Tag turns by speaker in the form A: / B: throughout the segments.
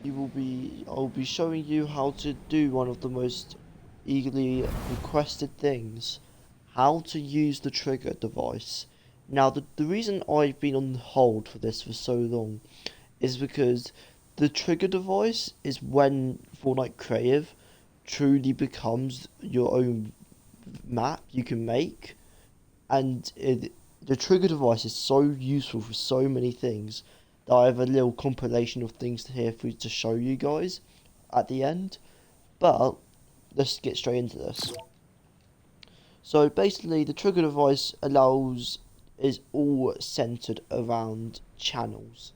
A: I'll be showing you how to do one of the most eagerly requested things, how to use the trigger device. Now, the reason I've been on hold for this for so long is because the trigger device is when Fortnite Creative truly becomes your own map you can make, and the trigger device is so useful for so many things that I have a little compilation of things here for you to show you guys at the end. But let's get straight into this. So basically, the trigger device is all centered around channels.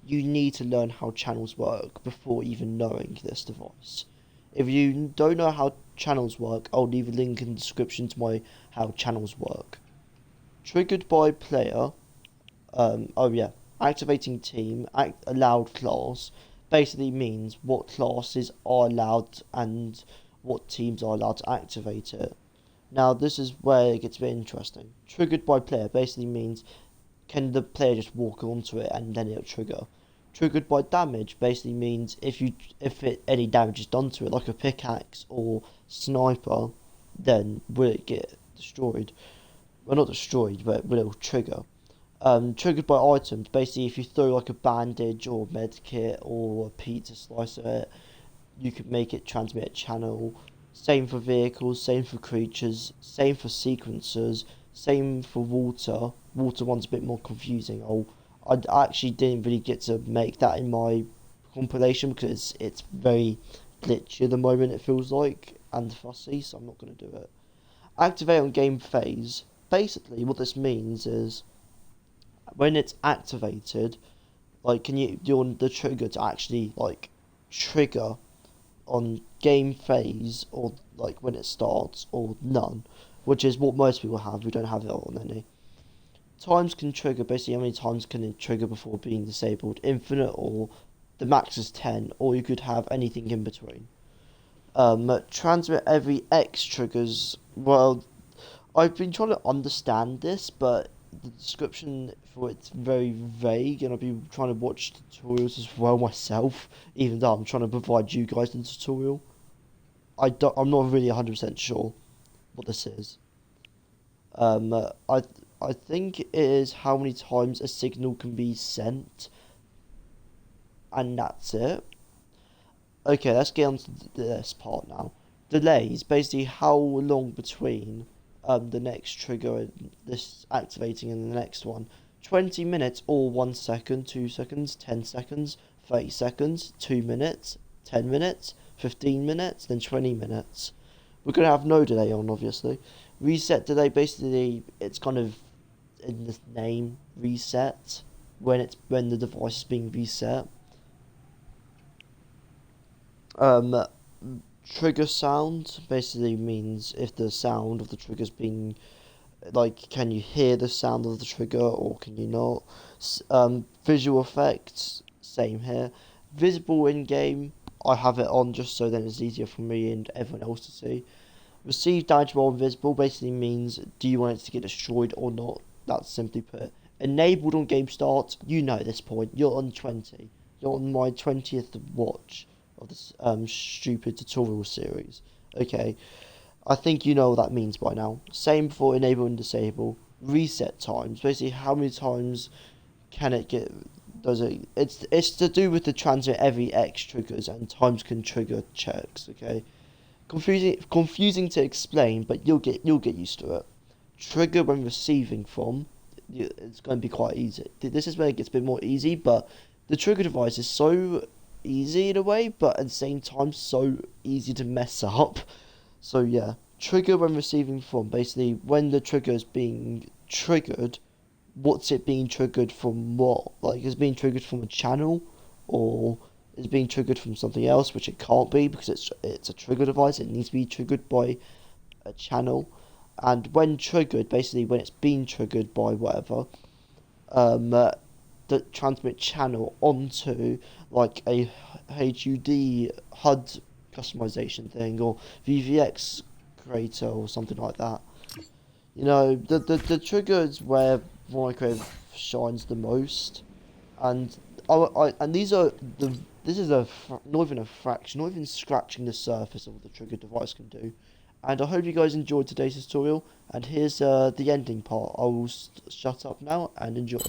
A: You need to learn how channels work before even knowing this device. If you don't know how channels work, I'll leave a link in the description to my how channels work. Triggered by player. Oh yeah. Activating team. Allowed class. Basically means what classes are allowed and what teams are allowed to activate it. Now this is where it gets a bit interesting. Triggered by player basically means can the player just walk onto it and then it'll trigger. Triggered by damage basically means any damage is done to it, like a pickaxe or sniper, then will it get destroyed? Well, not destroyed, but will it trigger? Triggered by items, basically if you throw like a bandage or a med kit or a pizza slice at it, you can make it transmit a channel. Same for vehicles, same for creatures, same for sequencers, same for water. Water one's a bit more confusing. I actually didn't really get to make that in my compilation because it's very glitchy at the moment, it feels like, and fussy, so I'm not going to do it. Activate on game phase. Basically, what this means is when it's activated, like, can you want the trigger to actually like trigger on game phase or like when it starts or none, which is what most people have. We don't have it on any. Times can trigger, basically how many times can it trigger before being disabled, infinite or the max is 10, or you could have anything in between. Transmit every X triggers, well, I've been trying to understand this, but the description for it's very vague, and I've been trying to watch tutorials as well myself, even though I'm trying to provide you guys the tutorial. I'm not really 100% sure what this is. Um, uh, I I think it is how many times a signal can be sent, and that's it. Okay, let's get on to this part now. Delays, basically how long between the next trigger and this activating and the next one. 20 minutes or 1 second, 2 seconds, 10 seconds, 30 seconds, 2 minutes, 10 minutes, 15 minutes, then 20 minutes. We're going to have no delay on, obviously. Reset delay, basically, it's kind of in the name, reset, when the device is being reset. Um, Trigger sound basically means if the sound of the trigger's being like, can you hear the sound of the trigger or can you not? Visual effects, same here. Visible in game, I have it on just so then it's easier for me and everyone else to see. Receive damage while invisible basically means do you want it to get destroyed or not? That's simply put. Enabled on game start, you know this point. You're on 20. You're on my 20th watch of this stupid tutorial series. Okay, I think you know what that means by now. Same for enable and disable. Reset times. Basically, how many times can it get? Does it? It's to do with the transmit every X triggers and times can trigger checks. Okay, confusing to explain, but you'll get used to it. Trigger when receiving from. It's going to be quite easy. This is where it gets a bit more easy, but the trigger device is so easy in a way, but at the same time so easy to mess up. So yeah, trigger when receiving from. Basically, when the trigger is being triggered, what's it being triggered from? What? Like, is it being triggered from a channel, or is it being triggered from something else, which it can't be because it's a trigger device. It needs to be triggered by a channel, and when triggered, basically when it's being triggered by whatever, the transmit channel onto like a HUD HUD customization thing or VVX creator or something like that. You know, the trigger is where Minecraft shines the most, and and these are the This is not even a fraction, not even scratching the surface of what the trigger device can do. And I hope you guys enjoyed today's tutorial. And here's the ending part. I will shut up now and enjoy.